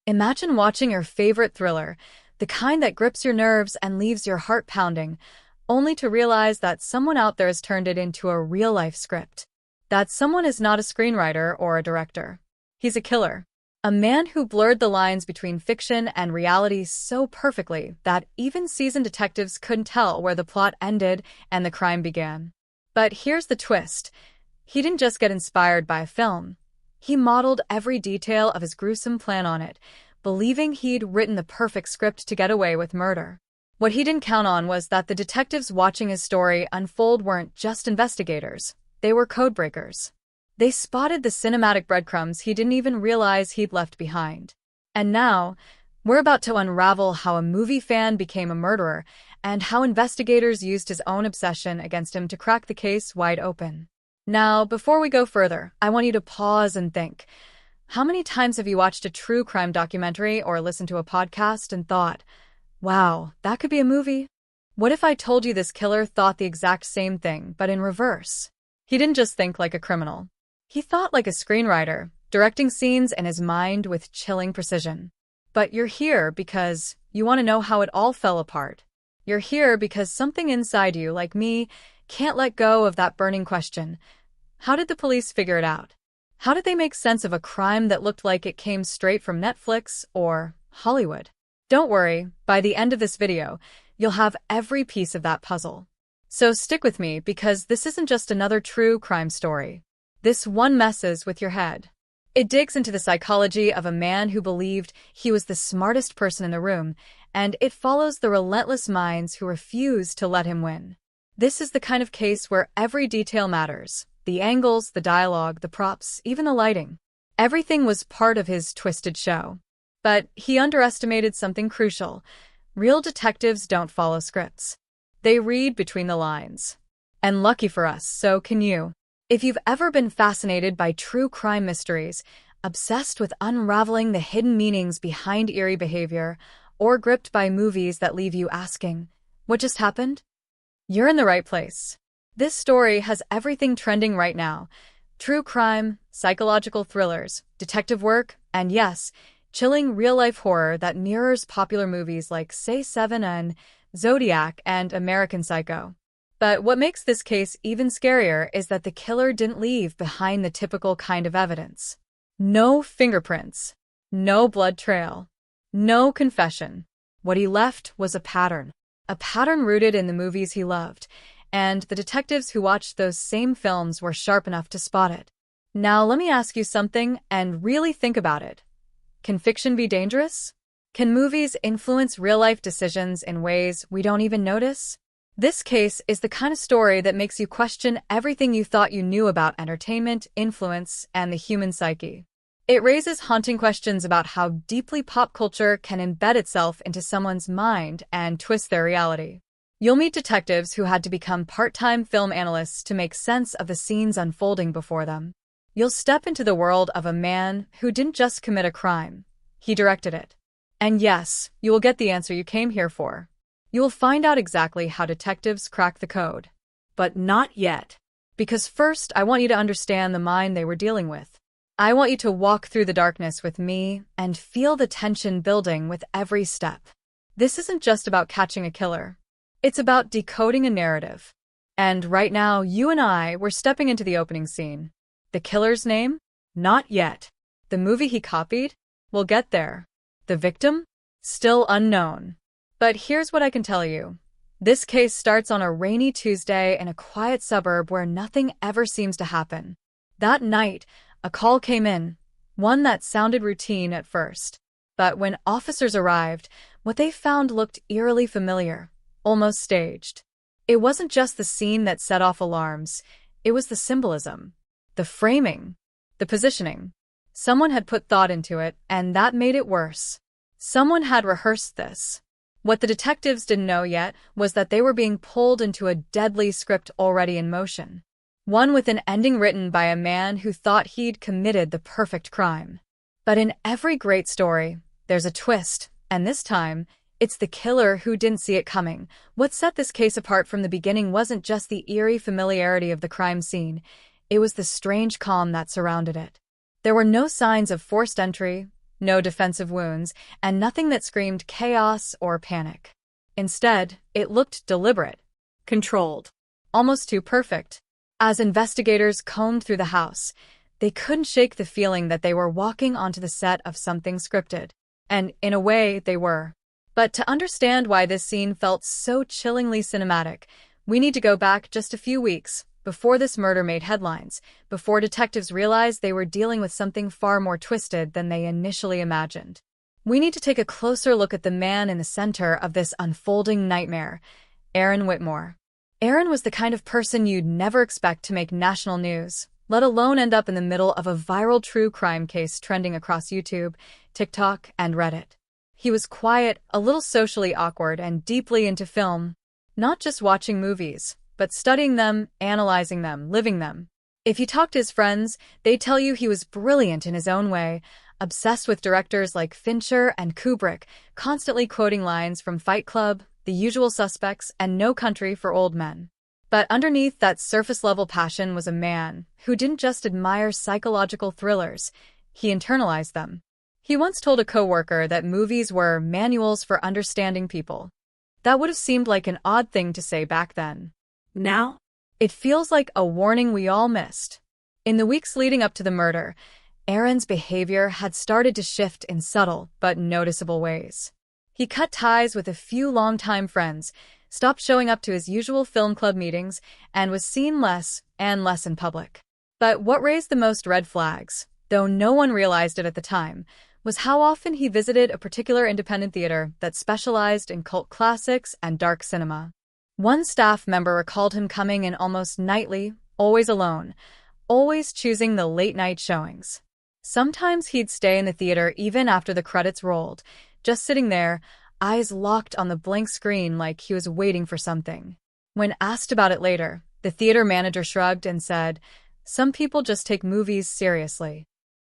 Imagine watching your favorite thriller, the kind that grips your nerves and leaves your heart pounding, only to realize that someone out there has turned it into a real-life script. That someone is not a screenwriter or a director. He's a killer. A man who blurred the lines between fiction and reality so perfectly that even seasoned detectives couldn't tell where the plot ended and the crime began. But here's the twist. He didn't just get inspired by a film. He modeled every detail of his gruesome plan on it, believing he'd written the perfect script to get away with murder. What he didn't count on was that the detectives watching his story unfold weren't just investigators. They were codebreakers. They spotted the cinematic breadcrumbs he didn't even realize he'd left behind. And now, we're about to unravel how a movie fan became a murderer and how investigators used his own obsession against him to crack the case wide open. Now, before we go further, I want you to pause and think. How many times have you watched a true crime documentary or listened to a podcast and thought, wow, that could be a movie? What if I told you this killer thought the exact same thing, but in reverse? He didn't just think like a criminal. He thought like a screenwriter, directing scenes in his mind with chilling precision. But you're here because you want to know how it all fell apart. You're here because something inside you, like me, can't let go of that burning question. How did the police figure it out? How did they make sense of a crime that looked like it came straight from Netflix or Hollywood? Don't worry, by the end of this video, you'll have every piece of that puzzle. So stick with me because this isn't just another true crime story. This one messes with your head. It digs into the psychology of a man who believed he was the smartest person in the room, and it follows the relentless minds who refuse to let him win. This is the kind of case where every detail matters. The angles, the dialogue, the props, even the lighting. Everything was part of his twisted show. But he underestimated something crucial. Real detectives don't follow scripts. They read between the lines. And lucky for us, so can you. If you've ever been fascinated by true crime mysteries, obsessed with unraveling the hidden meanings behind eerie behavior, or gripped by movies that leave you asking, what just happened? You're in the right place. This story has everything trending right now. True crime, psychological thrillers, detective work, and yes, chilling real-life horror that mirrors popular movies like Say Seven and Zodiac and American Psycho. But what makes this case even scarier is that the killer didn't leave behind the typical kind of evidence. No fingerprints, no blood trail, no confession. What he left was a pattern rooted in the movies he loved, and the detectives who watched those same films were sharp enough to spot it. Now let me ask you something and really think about it. Can fiction be dangerous? Can movies influence real-life decisions in ways we don't even notice? This case is the kind of story that makes you question everything you thought you knew about entertainment, influence, and the human psyche. It raises haunting questions about how deeply pop culture can embed itself into someone's mind and twist their reality. You'll meet detectives who had to become part-time film analysts to make sense of the scenes unfolding before them. You'll step into the world of a man who didn't just commit a crime, he directed it. And yes, you will get the answer you came here for. You will find out exactly how detectives crack the code. But not yet. Because first, I want you to understand the mind they were dealing with. I want you to walk through the darkness with me and feel the tension building with every step. This isn't just about catching a killer. It's about decoding a narrative. And right now, you and we're stepping into the opening scene. The killer's name? Not yet. The movie he copied? We'll get there. The victim? Still unknown. But here's what I can tell you. This case starts on a rainy Tuesday in a quiet suburb where nothing ever seems to happen. That night, a call came in, one that sounded routine at first. But when officers arrived, what they found looked eerily familiar, almost staged. It wasn't just the scene that set off alarms, it was the symbolism, the framing, the positioning. Someone had put thought into it, and that made it worse. Someone had rehearsed this. What the detectives didn't know yet was that they were being pulled into a deadly script already in motion. One with an ending written by a man who thought he'd committed the perfect crime. But in every great story, there's a twist, and this time, it's the killer who didn't see it coming. What set this case apart from the beginning wasn't just the eerie familiarity of the crime scene, it was the strange calm that surrounded it. There were no signs of forced entry, no defensive wounds, and nothing that screamed chaos or panic. Instead, it looked deliberate, controlled, almost too perfect. As investigators combed through the house, they couldn't shake the feeling that they were walking onto the set of something scripted. And, in a way, they were. But to understand why this scene felt so chillingly cinematic, we need to go back just a few weeks, before this murder made headlines, before detectives realized they were dealing with something far more twisted than they initially imagined. We need to take a closer look at the man in the center of this unfolding nightmare, Aaron Whitmore. Aaron was the kind of person you'd never expect to make national news, let alone end up in the middle of a viral true crime case trending across YouTube, TikTok, and Reddit. He was quiet, a little socially awkward, and deeply into film. Not just watching movies, but studying them, analyzing them, living them. If you talk to his friends, they'd tell you he was brilliant in his own way, obsessed with directors like Fincher and Kubrick, constantly quoting lines from Fight Club, The Usual Suspects, and No Country for Old Men. But underneath that surface-level passion was a man who didn't just admire psychological thrillers, he internalized them. He once told a coworker that movies were manuals for understanding people. That would have seemed like an odd thing to say back then. Now, it feels like a warning we all missed. In the weeks leading up to the murder, Aaron's behavior had started to shift in subtle but noticeable ways. He cut ties with a few longtime friends, stopped showing up to his usual film club meetings, and was seen less and less in public. But what raised the most red flags, though no one realized it at the time, was how often he visited a particular independent theater that specialized in cult classics and dark cinema. One staff member recalled him coming in almost nightly, always alone, always choosing the late-night showings. Sometimes he'd stay in the theater even after the credits rolled, just sitting there, eyes locked on the blank screen like he was waiting for something. When asked about it later, the theater manager shrugged and said, "Some people just take movies seriously."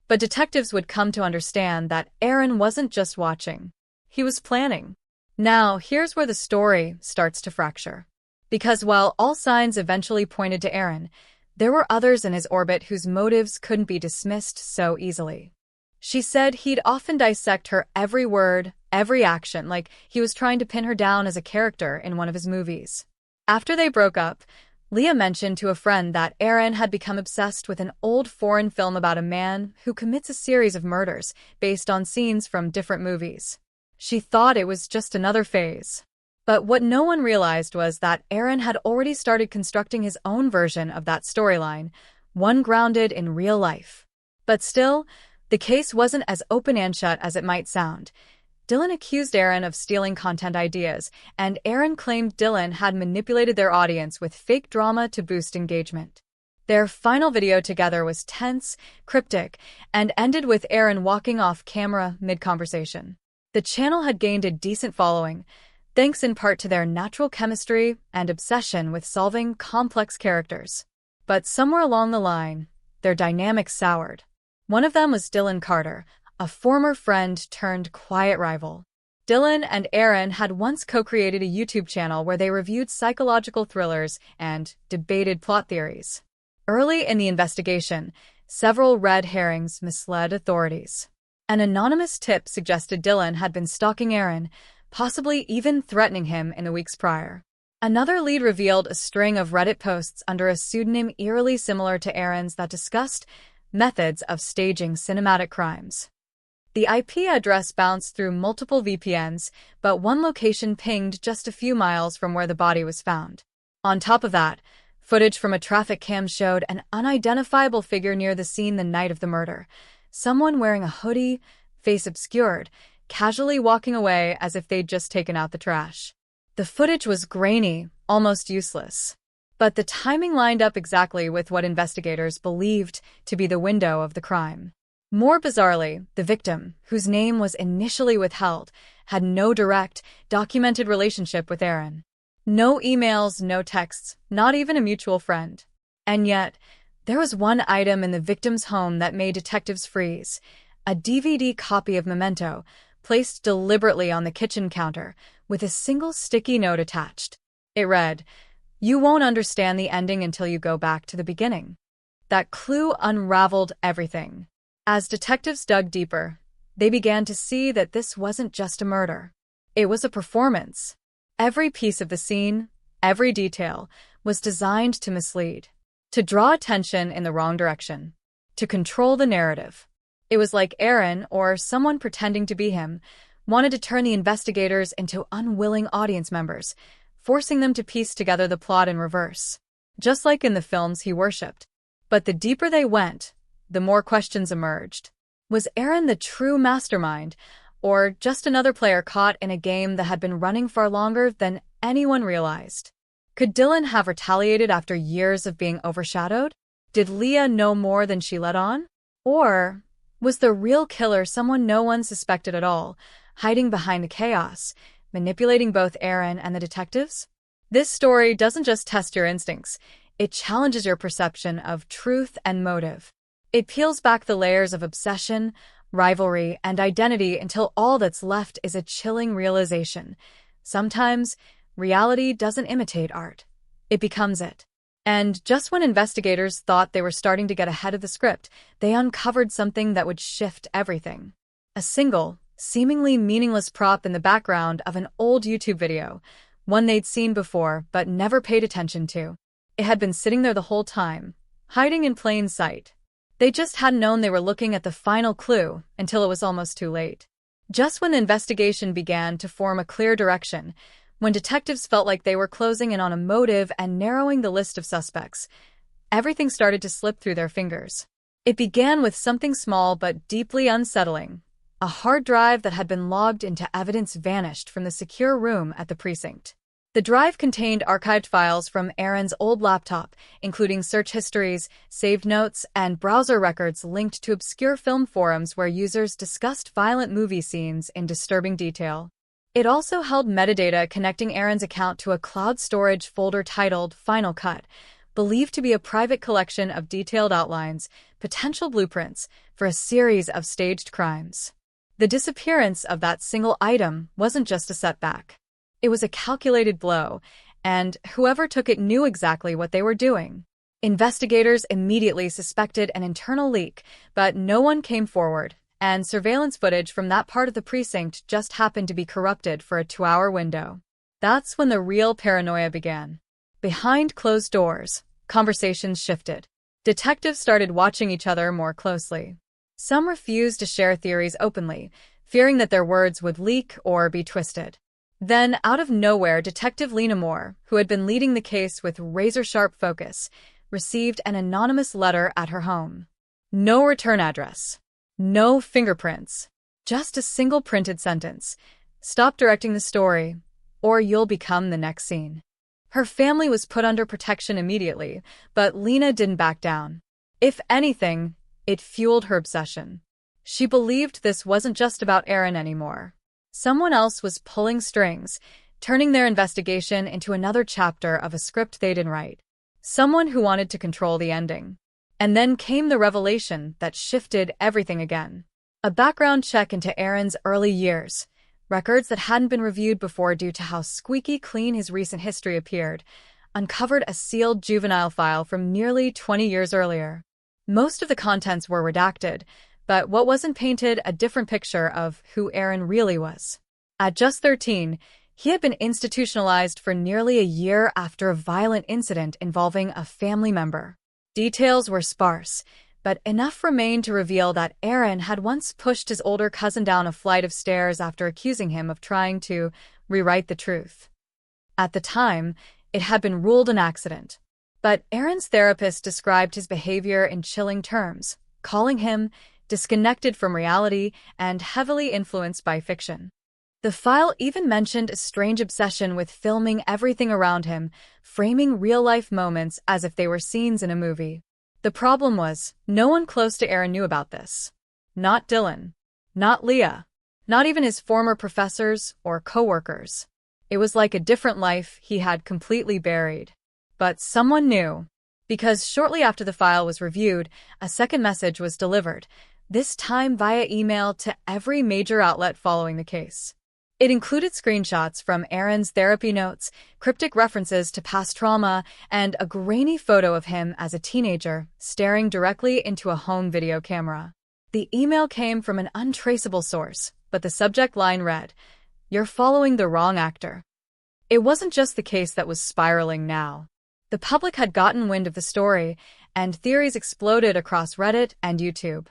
But detectives would come to understand that Aaron wasn't just watching. He was planning. Now, here's where the story starts to fracture. Because while all signs eventually pointed to Aaron, there were others in his orbit whose motives couldn't be dismissed so easily. She said he'd often dissect her every word, every action, like he was trying to pin her down as a character in one of his movies. After they broke up, Leah mentioned to a friend that Aaron had become obsessed with an old foreign film about a man who commits a series of murders based on scenes from different movies. She thought it was just another phase. But what no one realized was that Aaron had already started constructing his own version of that storyline, one grounded in real life. But still, the case wasn't as open and shut as it might sound. Dylan accused Aaron of stealing content ideas, and Aaron claimed Dylan had manipulated their audience with fake drama to boost engagement. Their final video together was tense, cryptic, and ended with Aaron walking off camera mid-conversation. The channel had gained a decent following, thanks in part to their natural chemistry and obsession with solving complex characters. But somewhere along the line, their dynamic soured. One of them was Dylan Carter, a former friend turned quiet rival. Dylan and Aaron had once co-created a YouTube channel where they reviewed psychological thrillers and debated plot theories. Early in the investigation, several red herrings misled authorities. An anonymous tip suggested Dylan had been stalking Aaron, possibly even threatening him in the weeks prior. Another lead revealed a string of Reddit posts under a pseudonym eerily similar to Aaron's that discussed methods of staging cinematic crimes. The IP address bounced through multiple VPNs, but one location pinged just a few miles from where the body was found. On top of that, footage from a traffic cam showed an unidentifiable figure near the scene the night of the murder. Someone wearing a hoodie, face obscured, casually walking away as if they'd just taken out the trash. The footage was grainy, almost useless. But the timing lined up exactly with what investigators believed to be the window of the crime. More bizarrely, the victim, whose name was initially withheld, had no direct, documented relationship with Aaron. No emails, no texts, not even a mutual friend. And yet, there was one item in the victim's home that made detectives freeze: a DVD copy of Memento, placed deliberately on the kitchen counter, with a single sticky note attached. It read, "You won't understand the ending until you go back to the beginning." That clue unraveled everything. As detectives dug deeper, They began to see that this wasn't just a murder. It was a performance. Every piece of the scene, every detail, was designed to mislead, to draw attention in the wrong direction, to control the narrative. It was like Aaron, or someone pretending to be him, wanted to turn the investigators into unwilling audience members, forcing them to piece together the plot in reverse, just like in the films he worshipped. But the deeper they went, the more questions emerged. Was Aaron the true mastermind, or just another player caught in a game that had been running far longer than anyone realized? Could Dylan have retaliated after years of being overshadowed? Did Leah know more than she let on? Or was the real killer someone no one suspected at all, hiding behind the chaos, manipulating both Aaron and the detectives? This story doesn't just test your instincts, it challenges your perception of truth and motive. It peels back the layers of obsession, rivalry, and identity until all that's left is a chilling realization. Sometimes, reality doesn't imitate art. It becomes it. And just when investigators thought they were starting to get ahead of the script, they uncovered something that would shift everything. A single, seemingly meaningless prop in the background of an old YouTube video, one they'd seen before but never paid attention to. It had been sitting there the whole time, hiding in plain sight. They just hadn't known they were looking at the final clue until it was almost too late. Just when the investigation began to form a clear direction, when detectives felt like they were closing in on a motive and narrowing the list of suspects, everything started to slip through their fingers. It began with something small but deeply unsettling. A hard drive that had been logged into evidence vanished from the secure room at the precinct. The drive contained archived files from Aaron's old laptop, including search histories, saved notes, and browser records linked to obscure film forums where users discussed violent movie scenes in disturbing detail. It also held metadata connecting Aaron's account to a cloud storage folder titled Final Cut, believed to be a private collection of detailed outlines, potential blueprints, for a series of staged crimes. The disappearance of that single item wasn't just a setback. It was a calculated blow, and whoever took it knew exactly what they were doing. Investigators immediately suspected an internal leak, but no one came forward, and surveillance footage from that part of the precinct just happened to be corrupted for a 2-hour window. That's when the real paranoia began. Behind closed doors, conversations shifted. Detectives started watching each other more closely. Some refused to share theories openly, fearing that their words would leak or be twisted. Then, out of nowhere, Detective Lena Moore, who had been leading the case with razor-sharp focus, received an anonymous letter at her home. No return address. No fingerprints. Just a single printed sentence. Stop directing the story, or you'll become the next scene. Her family was put under protection immediately, but Lena didn't back down. If anything, it fueled her obsession. She believed this wasn't just about Aaron anymore. Someone else was pulling strings, turning their investigation into another chapter of a script they didn't write. Someone who wanted to control the ending. And then came the revelation that shifted everything again. A background check into Aaron's early years, records that hadn't been reviewed before due to how squeaky clean his recent history appeared, uncovered a sealed juvenile file from nearly 20 years earlier. Most of the contents were redacted, but what wasn't painted a different picture of who Aaron really was. At just 13, he had been institutionalized for nearly a year after a violent incident involving a family member. Details were sparse, but enough remained to reveal that Aaron had once pushed his older cousin down a flight of stairs after accusing him of trying to rewrite the truth. At the time, it had been ruled an accident. But Aaron's therapist described his behavior in chilling terms, calling him disconnected from reality and heavily influenced by fiction. The file even mentioned a strange obsession with filming everything around him, framing real-life moments as if they were scenes in a movie. The problem was, no one close to Aaron knew about this. Not Dylan. Not Leah. Not even his former professors or coworkers. It was like a different life he had completely buried. But someone knew. Because shortly after the file was reviewed, a second message was delivered, this time via email to every major outlet following the case. It included screenshots from Aaron's therapy notes, cryptic references to past trauma, and a grainy photo of him as a teenager, staring directly into a home video camera. The email came from an untraceable source, but the subject line read, "You're following the wrong actor." It wasn't just the case that was spiraling now. The public had gotten wind of the story, and theories exploded across Reddit and YouTube.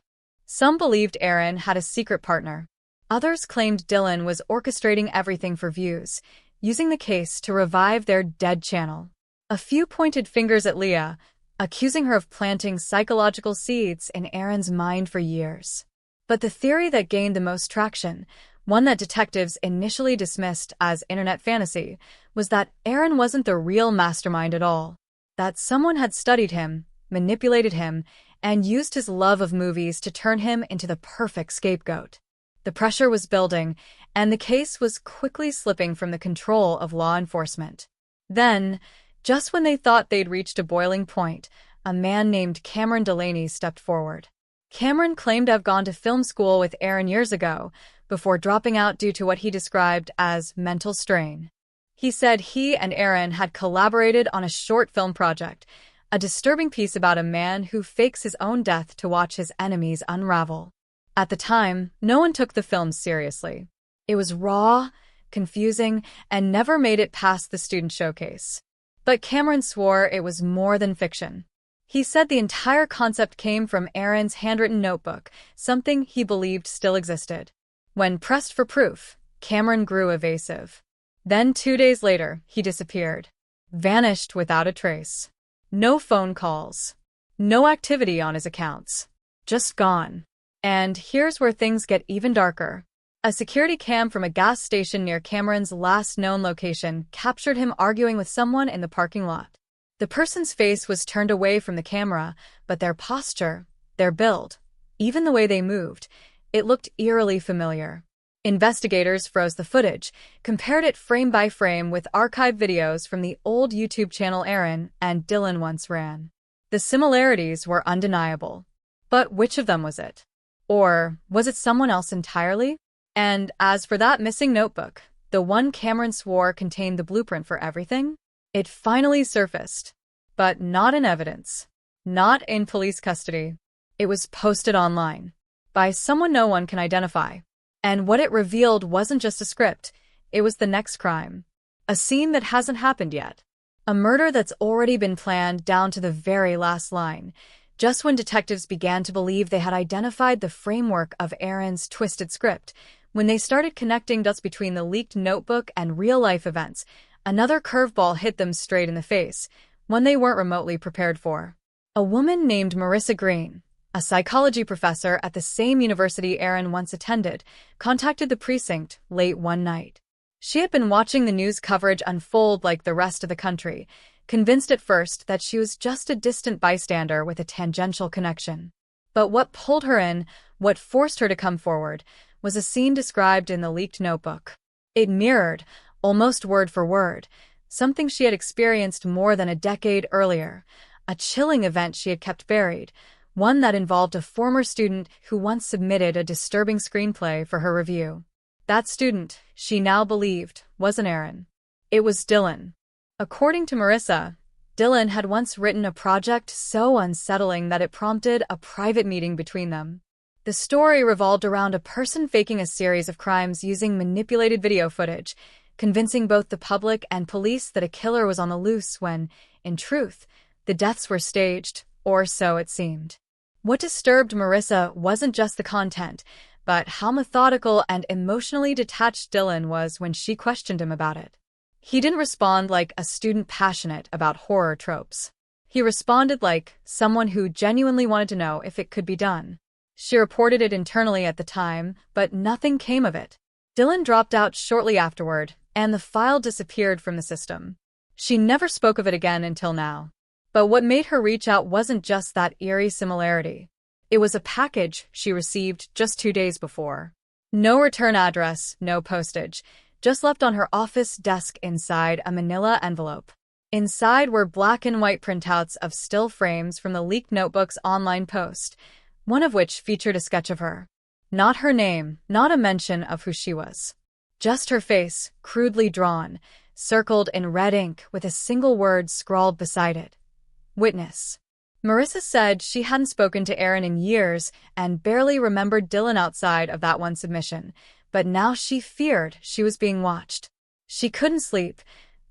Some believed Aaron had a secret partner. Others claimed Dylan was orchestrating everything for views, using the case to revive their dead channel. A few pointed fingers at Leah, accusing her of planting psychological seeds in Aaron's mind for years. But the theory that gained the most traction, one that detectives initially dismissed as internet fantasy, was that Aaron wasn't the real mastermind at all. That someone had studied him, manipulated him, and used his love of movies to turn him into the perfect scapegoat. The pressure was building, and the case was quickly slipping from the control of law enforcement. Then, just when they thought they'd reached a boiling point, a man named Cameron Delaney stepped forward. Cameron claimed to have gone to film school with Aaron years ago, before dropping out due to what he described as mental strain. He said he and Aaron had collaborated on a short film project, a disturbing piece about a man who fakes his own death to watch his enemies unravel. At the time, no one took the film seriously. It was raw, confusing, and never made it past the student showcase. But Cameron swore it was more than fiction. He said the entire concept came from Aaron's handwritten notebook, something he believed still existed. When pressed for proof, Cameron grew evasive. Then 2 days later, he disappeared. Vanished without a trace. No phone calls. No activity on his accounts. Just gone. And here's where things get even darker. A security cam from a gas station near Cameron's last known location captured him arguing with someone in the parking lot. The person's face was turned away from the camera, but their posture, their build, even the way they moved, it looked eerily familiar. Investigators froze the footage, compared it frame by frame with archived videos from the old YouTube channel Aaron and Dylan once ran. The similarities were undeniable. But which of them was it? Or was it someone else entirely? And as for that missing notebook, the one Cameron swore contained the blueprint for everything, it finally surfaced. But not in evidence. Not in police custody. It was posted online. By someone no one can identify. And what it revealed wasn't just a script, it was the next crime. A scene that hasn't happened yet. A murder that's already been planned down to the very last line. Just when detectives began to believe they had identified the framework of Aaron's twisted script, when they started connecting dots between the leaked notebook and real-life events, another curveball hit them straight in the face, one they weren't remotely prepared for. A woman named Marissa Green, a psychology professor at the same university Aaron once attended, contacted the precinct late one night. She had been watching the news coverage unfold like the rest of the country, convinced at first that she was just a distant bystander with a tangential connection. But what pulled her in, what forced her to come forward, was a scene described in the leaked notebook. It mirrored, almost word for word, something she had experienced more than a decade earlier, a chilling event she had kept buried, one that involved a former student who once submitted a disturbing screenplay for her review. That student, she now believed, wasn't Aaron. It was Dylan. According to Marissa, Dylan had once written a project so unsettling that it prompted a private meeting between them. The story revolved around a person faking a series of crimes using manipulated video footage, convincing both the public and police that a killer was on the loose when, in truth, the deaths were staged, or so it seemed. What disturbed Marissa wasn't just the content, but how methodical and emotionally detached Dylan was when she questioned him about it. He didn't respond like a student passionate about horror tropes. He responded like someone who genuinely wanted to know if it could be done. She reported it internally at the time, but nothing came of it. Dylan dropped out shortly afterward, and the file disappeared from the system. She never spoke of it again until now. But what made her reach out wasn't just that eerie similarity. It was a package she received just 2 days before. No return address, no postage, just left on her office desk inside a manila envelope. Inside were black and white printouts of still frames from the leaked notebook's online post, one of which featured a sketch of her. Not her name, not a mention of who she was. Just her face, crudely drawn, circled in red ink with a single word scrawled beside it. Witness. Marissa said she hadn't spoken to Aaron in years and barely remembered Dylan outside of that one submission, but now she feared she was being watched. She couldn't sleep,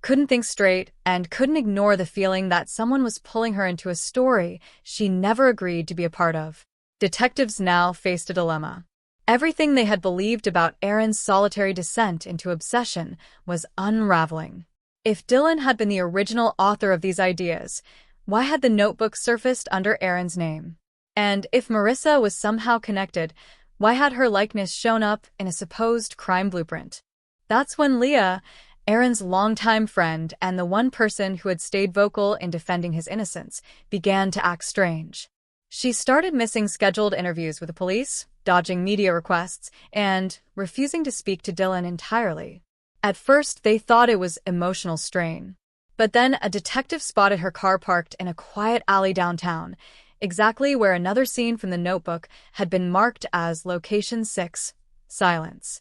couldn't think straight, and couldn't ignore the feeling that someone was pulling her into a story she never agreed to be a part of. Detectives now faced a dilemma. Everything they had believed about Aaron's solitary descent into obsession was unraveling. If Dylan had been the original author of these ideas, why had the notebook surfaced under Aaron's name? And if Marissa was somehow connected, why had her likeness shown up in a supposed crime blueprint? That's when Leah, Aaron's longtime friend and the one person who had stayed vocal in defending his innocence, began to act strange. She started missing scheduled interviews with the police, dodging media requests, and refusing to speak to Dylan entirely. At first, they thought it was emotional strain. But then a detective spotted her car parked in a quiet alley downtown, exactly where another scene from the notebook had been marked as Location 6, Silence.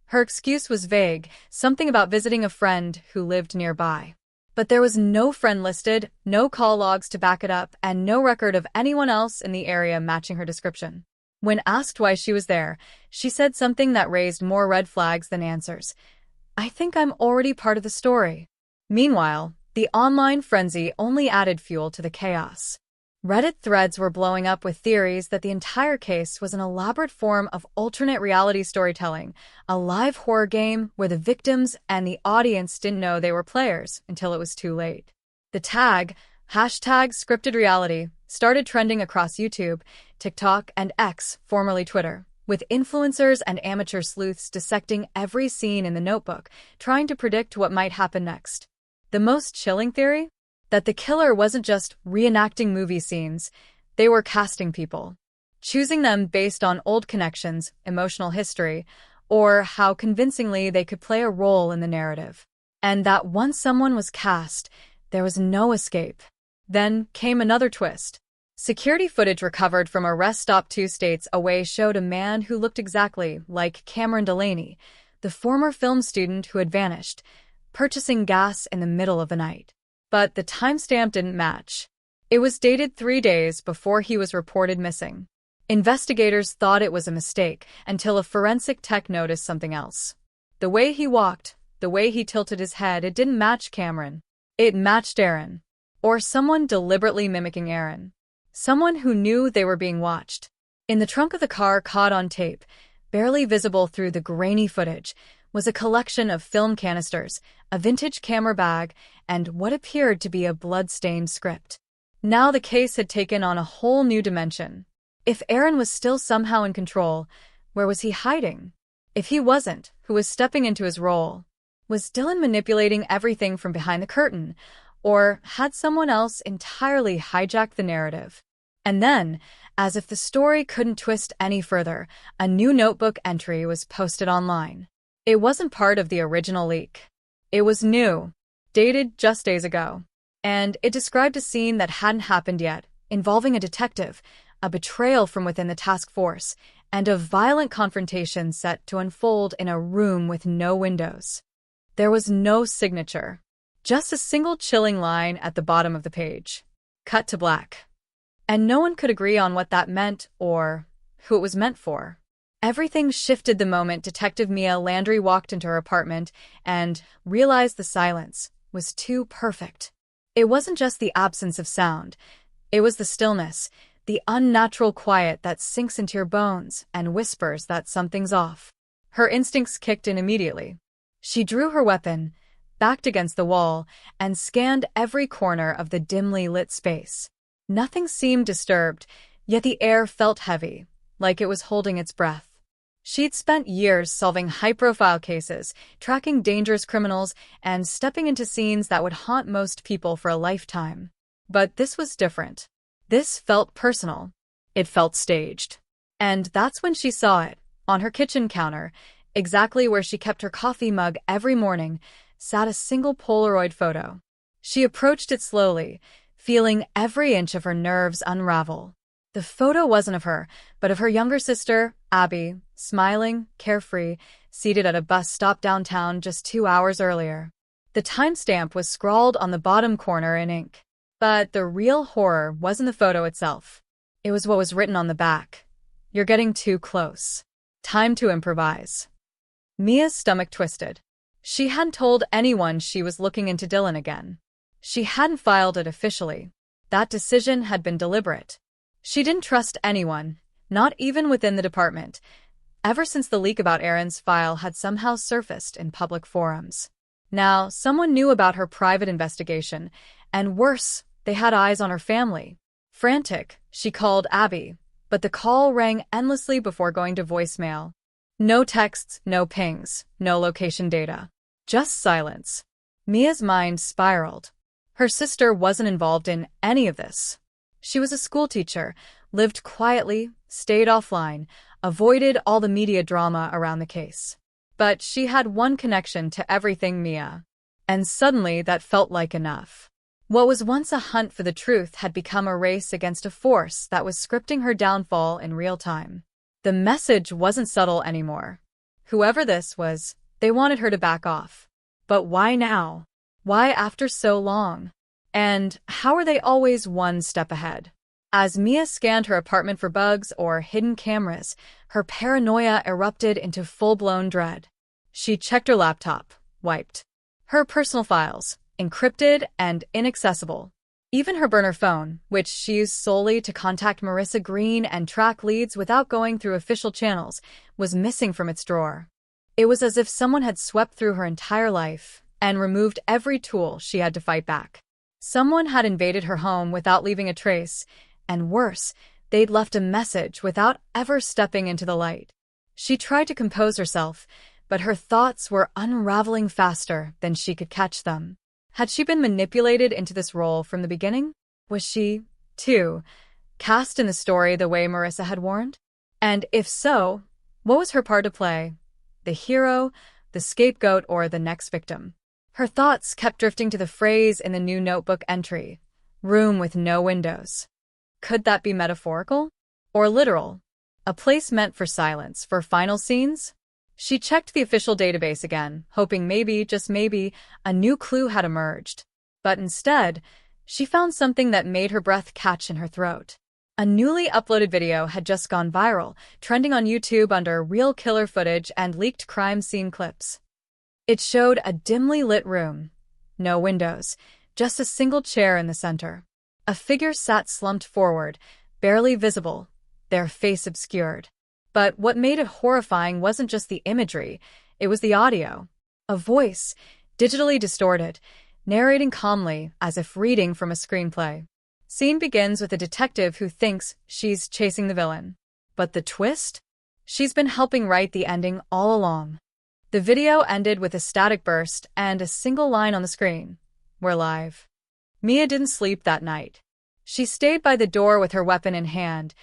Her excuse was vague, something about visiting a friend who lived nearby. But there was no friend listed, no call logs to back it up, and no record of anyone else in the area matching her description. When asked why she was there, she said something that raised more red flags than answers. "I think I'm already part of the story." Meanwhile, the online frenzy only added fuel to the chaos. Reddit threads were blowing up with theories that the entire case was an elaborate form of alternate reality storytelling, a live horror game where the victims and the audience didn't know they were players until it was too late. The tag, #ScriptedReality, started trending across YouTube, TikTok, and X, formerly Twitter, with influencers and amateur sleuths dissecting every scene in the notebook, trying to predict what might happen next. The most chilling theory? That the killer wasn't just reenacting movie scenes, they were casting people, choosing them based on old connections, emotional history, or how convincingly they could play a role in the narrative. And that once someone was cast, there was no escape. Then came another twist. Security footage recovered from a rest stop 2 states away showed a man who looked exactly like Cameron Delaney, the former film student who had vanished, purchasing gas in the middle of the night. But the timestamp didn't match. It was dated 3 days before he was reported missing. Investigators thought it was a mistake until a forensic tech noticed something else. The way he walked, the way he tilted his head, it didn't match Cameron. It matched Aaron. Or someone deliberately mimicking Aaron. Someone who knew they were being watched. In the trunk of the car caught on tape, barely visible through the grainy footage, was a collection of film canisters, a vintage camera bag, and what appeared to be a blood-stained script. Now the case had taken on a whole new dimension. If Aaron was still somehow in control, where was he hiding? If he wasn't, who was stepping into his role? Was Dylan manipulating everything from behind the curtain, or had someone else entirely hijacked the narrative? And then, as if the story couldn't twist any further, a new notebook entry was posted online. It wasn't part of the original leak. It was new, dated just days ago, and it described a scene that hadn't happened yet, involving a detective, a betrayal from within the task force, and a violent confrontation set to unfold in a room with no windows. There was no signature, just a single chilling line at the bottom of the page. Cut to black. And no one could agree on what that meant or who it was meant for. Everything shifted the moment Detective Mia Landry walked into her apartment and realized the silence was too perfect. It wasn't just the absence of sound. It was the stillness, the unnatural quiet that sinks into your bones and whispers that something's off. Her instincts kicked in immediately. She drew her weapon, backed against the wall, and scanned every corner of the dimly lit space. Nothing seemed disturbed, yet the air felt heavy, like it was holding its breath. She'd spent years solving high-profile cases, tracking dangerous criminals, and stepping into scenes that would haunt most people for a lifetime. But this was different. This felt personal. It felt staged. And that's when she saw it, on her kitchen counter, exactly where she kept her coffee mug every morning, sat a single Polaroid photo. She approached it slowly, feeling every inch of her nerves unravel. The photo wasn't of her, but of her younger sister, Abby, smiling, carefree, seated at a bus stop downtown just 2 hours earlier. The timestamp was scrawled on the bottom corner in ink. But the real horror wasn't the photo itself. It was what was written on the back. "You're getting too close. Time to improvise." Mia's stomach twisted. She hadn't told anyone she was looking into Dylan again. She hadn't filed it officially. That decision had been deliberate. She didn't trust anyone, not even within the department, ever since the leak about Aaron's file had somehow surfaced in public forums. Now, someone knew about her private investigation, and worse, they had eyes on her family. Frantic, she called Abby, but the call rang endlessly before going to voicemail. No texts, no pings, no location data. Just silence. Mia's mind spiraled. Her sister wasn't involved in any of this. She was a schoolteacher, lived quietly, stayed offline, avoided all the media drama around the case. But she had one connection to everything Mia. And suddenly that felt like enough. What was once a hunt for the truth had become a race against a force that was scripting her downfall in real time. The message wasn't subtle anymore. Whoever this was, they wanted her to back off. But why now? Why after so long? And how are they always one step ahead? As Mia scanned her apartment for bugs or hidden cameras, her paranoia erupted into full-blown dread. She checked her laptop, wiped. Her personal files, encrypted and inaccessible. Even her burner phone, which she used solely to contact Marissa Green and track leads without going through official channels, was missing from its drawer. It was as if someone had swept through her entire life and removed every tool she had to fight back. Someone had invaded her home without leaving a trace, and worse, they'd left a message without ever stepping into the light. She tried to compose herself, but her thoughts were unraveling faster than she could catch them. Had she been manipulated into this role from the beginning? Was she, too, cast in the story the way Marissa had warned? And if so, what was her part to play? The hero, the scapegoat, or the next victim? Her thoughts kept drifting to the phrase in the new notebook entry, "room with no windows." Could that be metaphorical? Or literal? A place meant for silence, for final scenes? She checked the official database again, hoping maybe, just maybe, a new clue had emerged. But instead, she found something that made her breath catch in her throat. A newly uploaded video had just gone viral, trending on YouTube under real killer footage and leaked crime scene clips. It showed a dimly lit room. No windows, just a single chair in the center. A figure sat slumped forward, barely visible, their face obscured. But what made it horrifying wasn't just the imagery, it was the audio. A voice, digitally distorted, narrating calmly as if reading from a screenplay. Scene begins with a detective who thinks she's chasing the villain. But the twist? She's been helping write the ending all along. The video ended with a static burst and a single line on the screen. "We're live." Mia didn't sleep that night. She stayed by the door with her weapon in hand,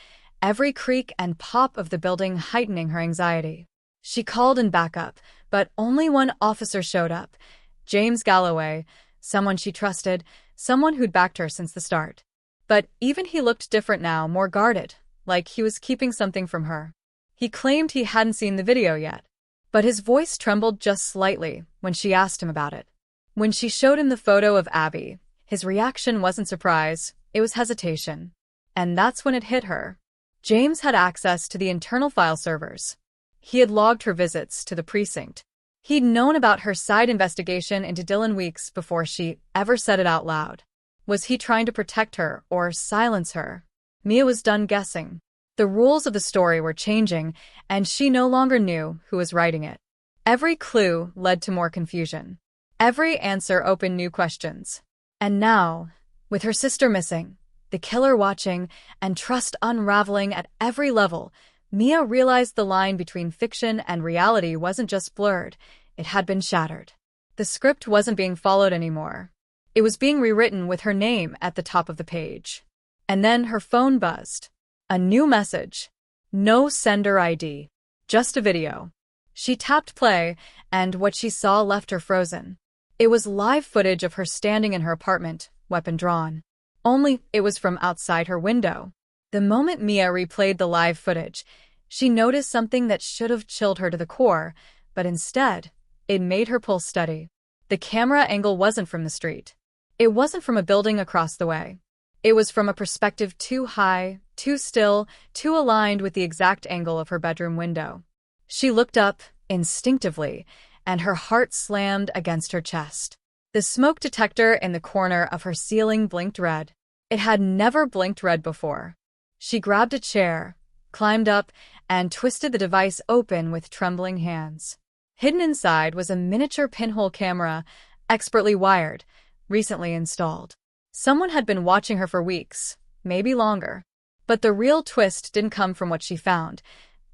every creak and pop of the building heightening her anxiety. She called in backup, but only one officer showed up. James Galloway, someone she trusted, someone who'd backed her since the start. But even he looked different now, more guarded, like he was keeping something from her. He claimed he hadn't seen the video yet, but his voice trembled just slightly when she asked him about it. When she showed him the photo of Abby, his reaction wasn't surprise, it was hesitation. And that's when it hit her. James had access to the internal file servers. He had logged her visits to the precinct. He'd known about her side investigation into Dylan weeks before she ever said it out loud. Was he trying to protect her or silence her? Mia was done guessing. The rules of the story were changing, and she no longer knew who was writing it. Every clue led to more confusion. Every answer opened new questions. And now, with her sister missing, the killer watching, and trust unraveling at every level, Mia realized the line between fiction and reality wasn't just blurred, it had been shattered. The script wasn't being followed anymore. It was being rewritten with her name at the top of the page. And then her phone buzzed. A new message. No sender ID. Just a video. She tapped play, and what she saw left her frozen. It was live footage of her standing in her apartment, weapon drawn. Only it was from outside her window. The moment Mia replayed the live footage, she noticed something that should have chilled her to the core, but instead, it made her pulse steady. The camera angle wasn't from the street. It wasn't from a building across the way. It was from a perspective too high, too still, too aligned with the exact angle of her bedroom window. She looked up, instinctively, and her heart slammed against her chest. The smoke detector in the corner of her ceiling blinked red. It had never blinked red before. She grabbed a chair, climbed up, and twisted the device open with trembling hands. Hidden inside was a miniature pinhole camera, expertly wired, recently installed. Someone had been watching her for weeks, maybe longer. But the real twist didn't come from what she found.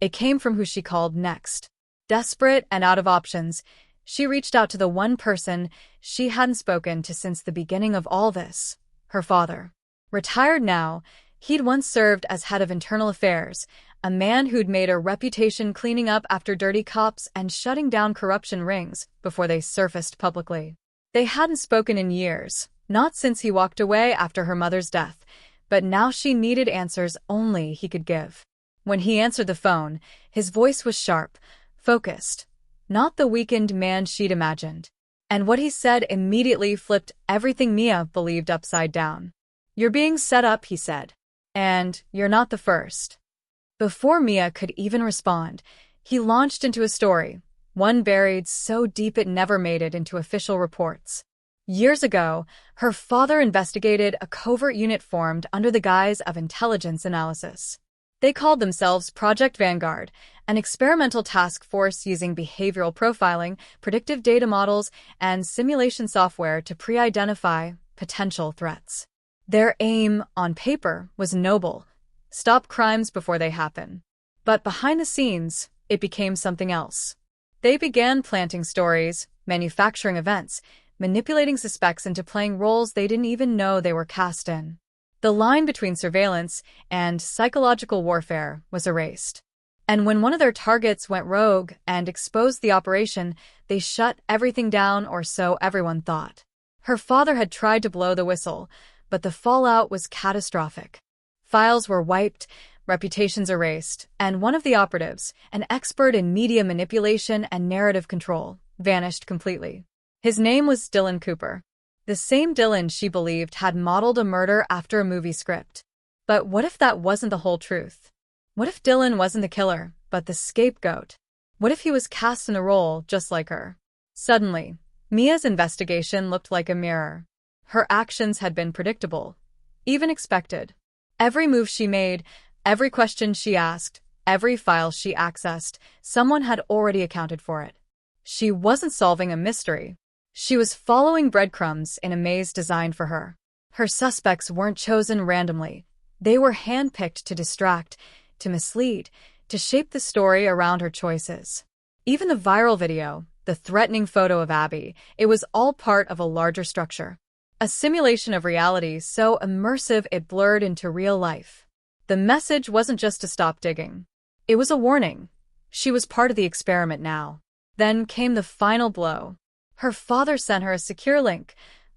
It came from who she called next. Desperate and out of options, she reached out to the one person she hadn't spoken to since the beginning of all this, her father. Retired now, he'd once served as head of internal affairs, a man who'd made a reputation cleaning up after dirty cops and shutting down corruption rings before they surfaced publicly. They hadn't spoken in years, not since he walked away after her mother's death, but now she needed answers only he could give. When he answered the phone, his voice was sharp, focused, not the weakened man she'd imagined. And what he said immediately flipped everything Mia believed upside down. "You're being set up," he said. "And you're not the first." Before Mia could even respond, he launched into a story, one buried so deep it never made it into official reports. Years ago, her father investigated a covert unit formed under the guise of intelligence analysis. They called themselves Project Vanguard, an experimental task force using behavioral profiling, predictive data models, and simulation software to pre-identify potential threats. Their aim, on paper, was noble: stop crimes before they happen. But behind the scenes, it became something else. They began planting stories, manufacturing events, manipulating suspects into playing roles they didn't even know they were cast in. The line between surveillance and psychological warfare was erased. And when one of their targets went rogue and exposed the operation, they shut everything down, or so everyone thought. Her father had tried to blow the whistle, but the fallout was catastrophic. Files were wiped, reputations erased, and one of the operatives, an expert in media manipulation and narrative control, vanished completely. His name was Dylan Cooper. The same Dylan she believed had modeled a murder after a movie script. But what if that wasn't the whole truth? What if Dylan wasn't the killer, but the scapegoat? What if he was cast in a role just like her? Suddenly, Mia's investigation looked like a mirror. Her actions had been predictable, even expected. Every move she made, every question she asked, every file she accessed, someone had already accounted for it. She wasn't solving a mystery. She was following breadcrumbs in a maze designed for her. Her suspects weren't chosen randomly. They were handpicked to distract, to mislead, to shape the story around her choices. Even the viral video, the threatening photo of Abby, it was all part of a larger structure. A simulation of reality so immersive it blurred into real life. The message wasn't just to stop digging. It was a warning. She was part of the experiment now. Then came the final blow. Her father sent her a secure link,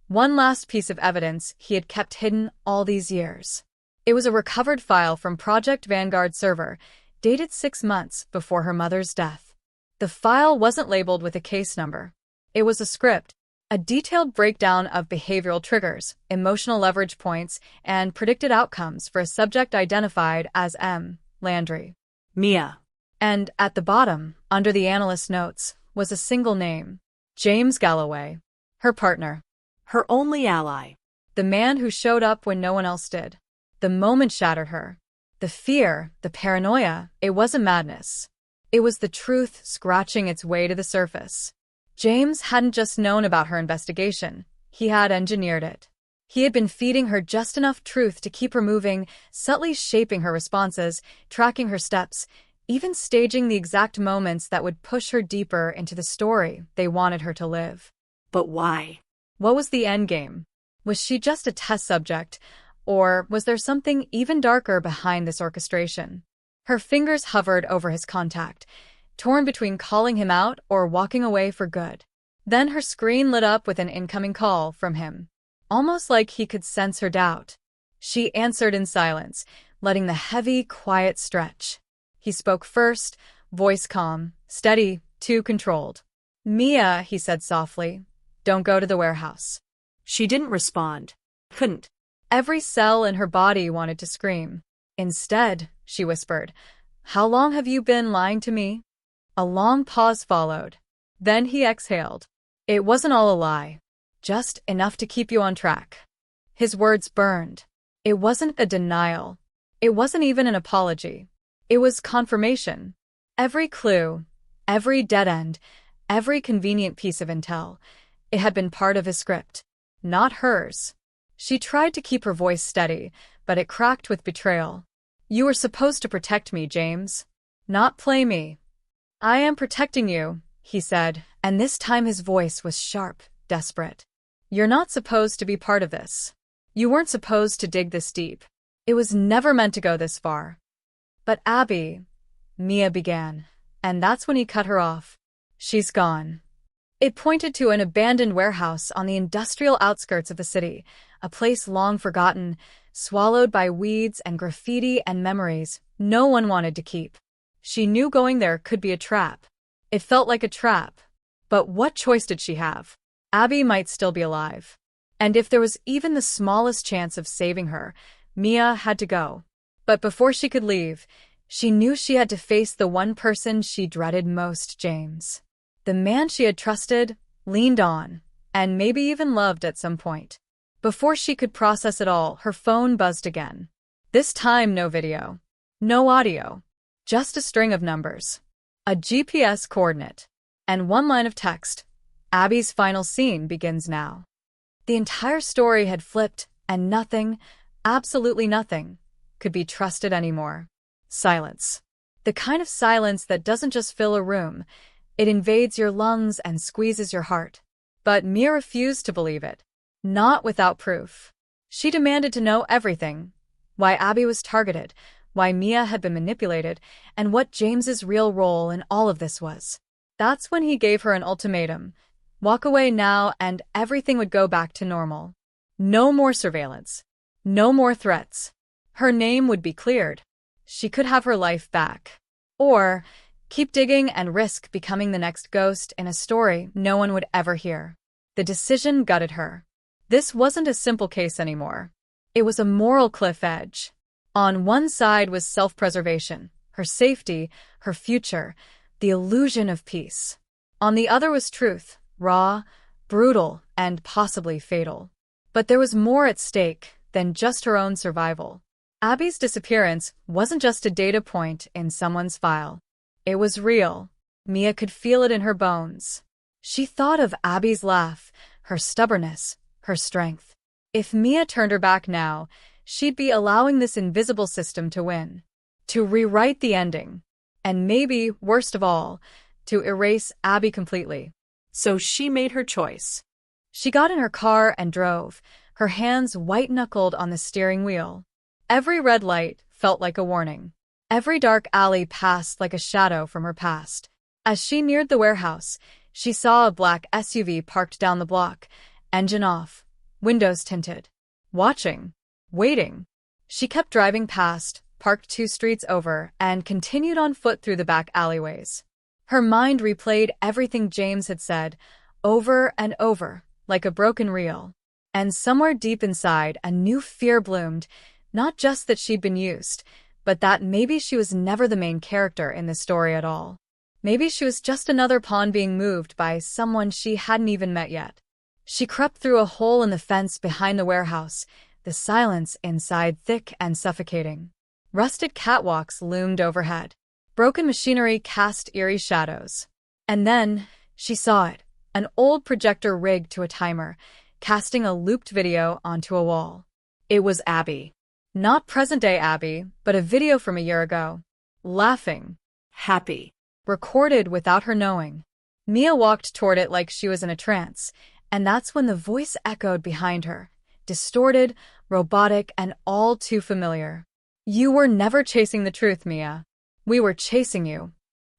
one last piece of evidence he had kept hidden all these years. It was a recovered file from Project Vanguard server, dated 6 months before her mother's death. The file wasn't labeled with a case number. It was a script, a detailed breakdown of behavioral triggers, emotional leverage points, and predicted outcomes for a subject identified as M. Landry. Mia. And at the bottom, under the analyst's notes, was a single name: James Galloway, her partner. Her only ally. The man who showed up when no one else did. The moment shattered her. The fear, the paranoia, it wasn't madness. It was the truth scratching its way to the surface. James hadn't just known about her investigation, he had engineered it. He had been feeding her just enough truth to keep her moving, subtly shaping her responses, tracking her steps, even staging the exact moments that would push her deeper into the story they wanted her to live. But why? What was the endgame? Was she just a test subject, or was there something even darker behind this orchestration? Her fingers hovered over his contact, torn between calling him out or walking away for good. Then her screen lit up with an incoming call from him, almost like he could sense her doubt. She answered in silence, letting the heavy, quiet stretch. He spoke first, voice calm, steady, too controlled. "Mia," he said softly, "don't go to the warehouse." She didn't respond. Couldn't. Every cell in her body wanted to scream. Instead, she whispered, "How long have you been lying to me?" A long pause followed. Then he exhaled. "It wasn't all a lie. Just enough to keep you on track." His words burned. It wasn't a denial. It wasn't even an apology. It was confirmation. Every clue, every dead end, every convenient piece of intel, it had been part of his script, not hers. She tried to keep her voice steady, but it cracked with betrayal. "You were supposed to protect me, James. Not play me." "I am protecting you," he said, and this time his voice was sharp, desperate. "You're not supposed to be part of this. You weren't supposed to dig this deep. It was never meant to go this far." "But Abby," Mia began, and that's when he cut her off. "She's gone." It pointed to an abandoned warehouse on the industrial outskirts of the city, a place long forgotten, swallowed by weeds and graffiti and memories no one wanted to keep. She knew going there could be a trap. It felt like a trap. But what choice did she have? Abby might still be alive. And if there was even the smallest chance of saving her, Mia had to go. But before she could leave, she knew she had to face the one person she dreaded most, James. The man she had trusted, leaned on, and maybe even loved at some point. Before she could process it all, her phone buzzed again. This time no video. No audio. Just a string of numbers. A GPS coordinate. And one line of text. "Abby's final scene begins now." The entire story had flipped, and nothing, absolutely nothing, could be trusted anymore. Silence. The kind of silence that doesn't just fill a room, it invades your lungs and squeezes your heart. But Mia refused to believe it. Not without proof. She demanded to know everything. Why Abby was targeted, why Mia had been manipulated, and what James's real role in all of this was. That's when he gave her an ultimatum. Walk away now and everything would go back to normal. No more surveillance. No more threats. Her name would be cleared. She could have her life back. Or keep digging and risk becoming the next ghost in a story no one would ever hear. The decision gutted her. This wasn't a simple case anymore. It was a moral cliff edge. On one side was self-preservation, her safety, her future, the illusion of peace. On the other was truth, raw, brutal, and possibly fatal. But there was more at stake than just her own survival. Abby's disappearance wasn't just a data point in someone's file. It was real. Mia could feel it in her bones. She thought of Abby's laugh, her stubbornness, her strength. If Mia turned her back now, she'd be allowing this invisible system to win. To rewrite the ending. And maybe, worst of all, to erase Abby completely. So she made her choice. She got in her car and drove, her hands white-knuckled on the steering wheel. Every red light felt like a warning. Every dark alley passed like a shadow from her past. As she neared the warehouse, she saw a black SUV parked down the block, engine off, windows tinted. Watching. Waiting. She kept driving past, parked 2 streets over, and continued on foot through the back alleyways. Her mind replayed everything James had said, over and over, like a broken reel. And somewhere deep inside, a new fear bloomed, not just that she'd been used, but that maybe she was never the main character in this story at all. Maybe she was just another pawn being moved by someone she hadn't even met yet. She crept through a hole in the fence behind the warehouse, the silence inside thick and suffocating. Rusted catwalks loomed overhead. Broken machinery cast eerie shadows. And then, she saw it, an old projector rigged to a timer, casting a looped video onto a wall. It was Abby. Not present-day Abby, but a video from a year ago. Laughing. Happy. Recorded without her knowing. Mia walked toward it like she was in a trance, and that's when the voice echoed behind her, distorted, robotic, and all too familiar. "You were never chasing the truth, Mia. We were chasing you."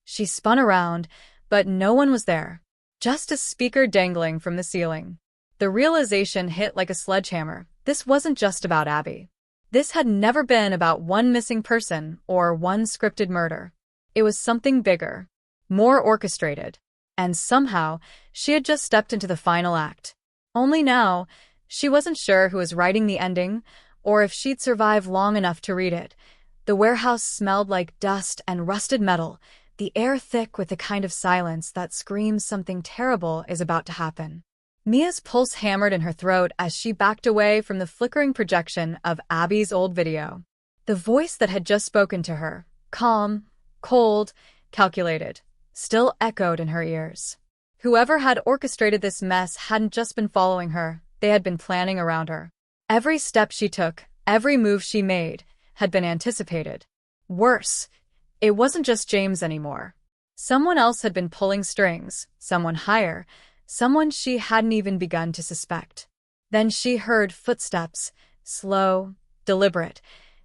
She spun around, but no one was there. Just a speaker dangling from the ceiling. The realization hit like a sledgehammer. This wasn't just about Abby. This had never been about one missing person or one scripted murder. It was something bigger, more orchestrated. And somehow, she had just stepped into the final act. Only now, She wasn't sure who was writing the ending, or if she'd survive long enough to read it. The warehouse smelled like dust and rusted metal, the air thick with the kind of silence that screams something terrible is about to happen. Mia's pulse hammered in her throat as she backed away from the flickering projection of Abby's old video. The voice that had just spoken to her, calm, cold, calculated, still echoed in her ears. Whoever had orchestrated this mess hadn't just been following her, they had been planning around her. Every step she took, every move she made, had been anticipated. Worse, it wasn't just James anymore. Someone else had been pulling strings, someone higher, someone she hadn't even begun to suspect. Then she heard footsteps, slow, deliberate,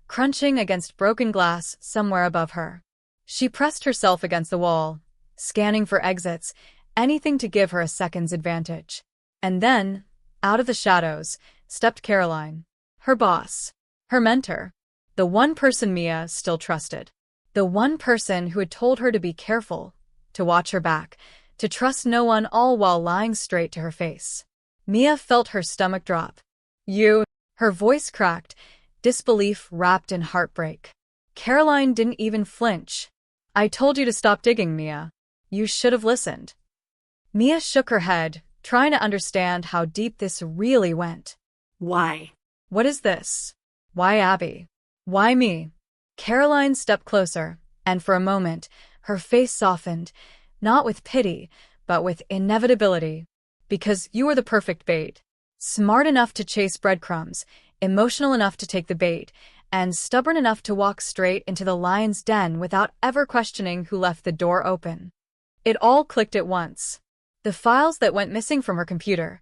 crunching against broken glass somewhere above her. She pressed herself against the wall, scanning for exits, anything to give her a second's advantage. And then, out of the shadows, stepped Caroline, her boss, her mentor, the one person Mia still trusted. The one person who had told her to be careful, to watch her back, to trust no one, all while lying straight to her face. Mia felt her stomach drop. You, her voice cracked, disbelief wrapped in heartbreak. Caroline didn't even flinch. I told you to stop digging, Mia. You should have listened. Mia shook her head, trying to understand how deep this really went. Why? What is this? Why Abby? Why me? Caroline stepped closer, and for a moment, her face softened, not with pity, but with inevitability. Because you were the perfect bait. Smart enough to chase breadcrumbs, emotional enough to take the bait, and stubborn enough to walk straight into the lion's den without ever questioning who left the door open. It all clicked at once. The files that went missing from her computer,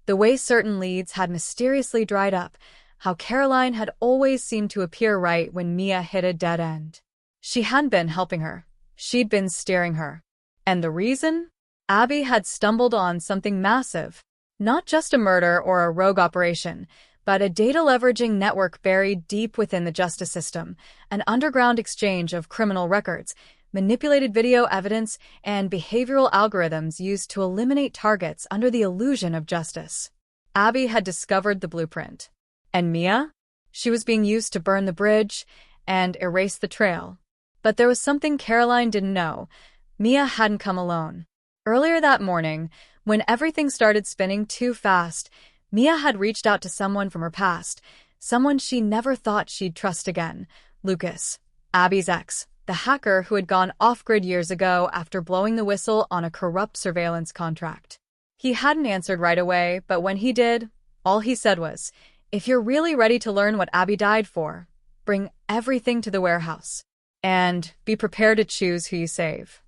the way certain leads had mysteriously dried up, how Caroline had always seemed to appear right when Mia hit a dead end. She hadn't been helping her. She'd been steering her. And the reason? Abby had stumbled on something massive. Not just a murder or a rogue operation, but a data-leveraging network buried deep within the justice system, an underground exchange of criminal records, manipulated video evidence, and behavioral algorithms used to eliminate targets under the illusion of justice. Abby had discovered the blueprint. And Mia? She was being used to burn the bridge and erase the trail. But there was something Caroline didn't know. Mia hadn't come alone. Earlier that morning, when everything started spinning too fast, Mia had reached out to someone from her past, someone she never thought she'd trust again, Lucas, Abby's ex, the hacker who had gone off-grid years ago after blowing the whistle on a corrupt surveillance contract. He hadn't answered right away, but when he did, all he said was, "If you're really ready to learn what Abby died for, bring everything to the warehouse. And be prepared to choose who you save."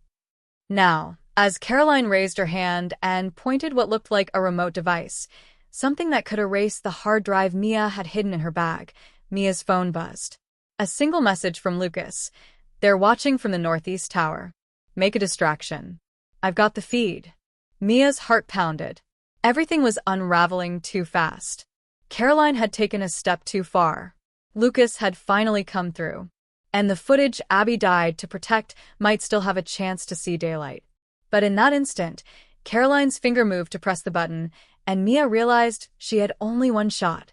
Now, as Caroline raised her hand and pointed what looked like a remote device, something that could erase the hard drive Mia had hidden in her bag, Mia's phone buzzed. A single message from Lucas. "They're watching from the northeast tower. Make a distraction." "I've got the feed." Mia's heart pounded. Everything was unraveling too fast. Caroline had taken a step too far. Lucas had finally come through. And the footage Abby died to protect might still have a chance to see daylight. But in that instant, Caroline's finger moved to press the button, and Mia realized she had only one shot,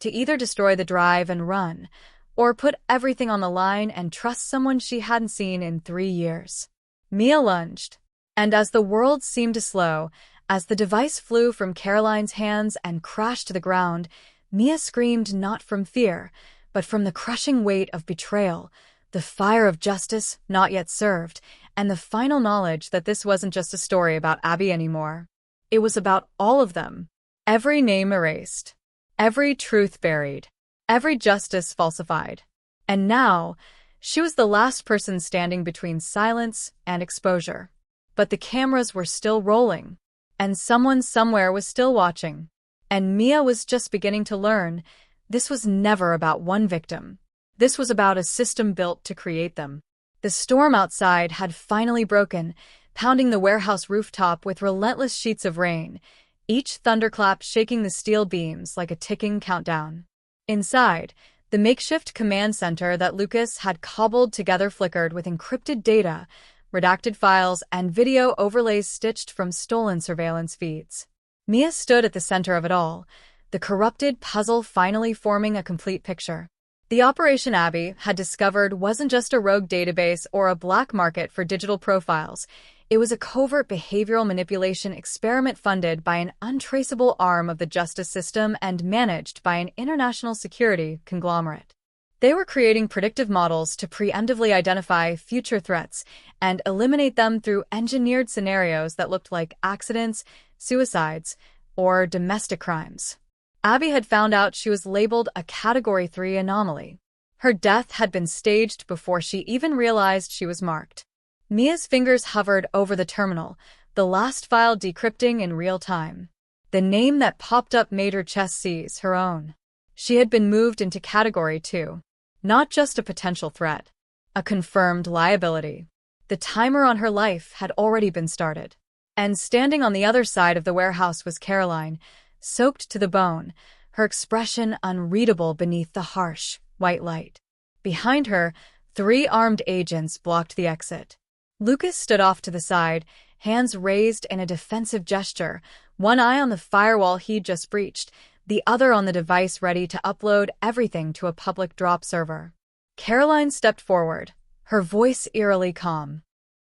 to either destroy the drive and run, or put everything on the line and trust someone she hadn't seen in 3 years. Mia lunged, and as the world seemed to slow, as the device flew from Caroline's hands and crashed to the ground, Mia screamed not from fear, but from the crushing weight of betrayal, the fire of justice not yet served, and the final knowledge that this wasn't just a story about Abby anymore. It was about all of them. Every name erased. Every truth buried. Every justice falsified. And now, she was the last person standing between silence and exposure. But the cameras were still rolling. And someone somewhere was still watching. And Mia was just beginning to learn this was never about one victim. This was about a system built to create them. The storm outside had finally broken, pounding the warehouse rooftop with relentless sheets of rain, each thunderclap shaking the steel beams like a ticking countdown. Inside, the makeshift command center that Lucas had cobbled together flickered with encrypted data, redacted files, and video overlays stitched from stolen surveillance feeds. Mia stood at the center of it all, the corrupted puzzle finally forming a complete picture. The operation Abby had discovered wasn't just a rogue database or a black market for digital profiles. It was a covert behavioral manipulation experiment funded by an untraceable arm of the justice system and managed by an international security conglomerate. They were creating predictive models to preemptively identify future threats and eliminate them through engineered scenarios that looked like accidents, suicides, or domestic crimes. Abby had found out she was labeled a Category 3 anomaly. Her death had been staged before she even realized she was marked. Mia's fingers hovered over the terminal, the last file decrypting in real time. The name that popped up made her chest seize her own. She had been moved into Category 2. Not just a potential threat, a confirmed liability. The timer on her life had already been started. And standing on the other side of the warehouse was Caroline, soaked to the bone, her expression unreadable beneath the harsh, white light. Behind her, 3 armed agents blocked the exit. Lucas stood off to the side, hands raised in a defensive gesture, one eye on the firewall he'd just breached, the other on the device ready to upload everything to a public drop server. Caroline stepped forward, her voice eerily calm.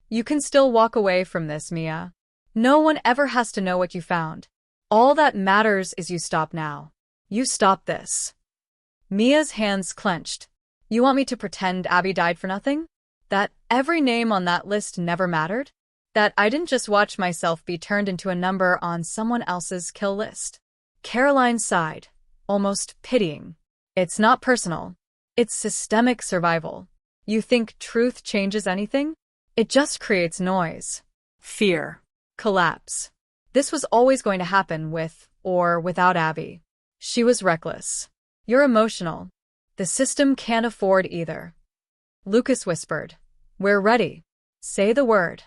"You can still walk away from this, Mia. No one ever has to know what you found. All that matters is you stop now. You stop this." Mia's hands clenched. "You want me to pretend Abby died for nothing? That every name on that list never mattered? That I didn't just watch myself be turned into a number on someone else's kill list?" Caroline sighed, almost pitying. "It's not personal. It's systemic survival. You think truth changes anything? It just creates noise. Fear. Collapse. This was always going to happen with or without Abby. She was reckless. You're emotional. The system can't afford either." Lucas whispered, "We're ready. Say the word."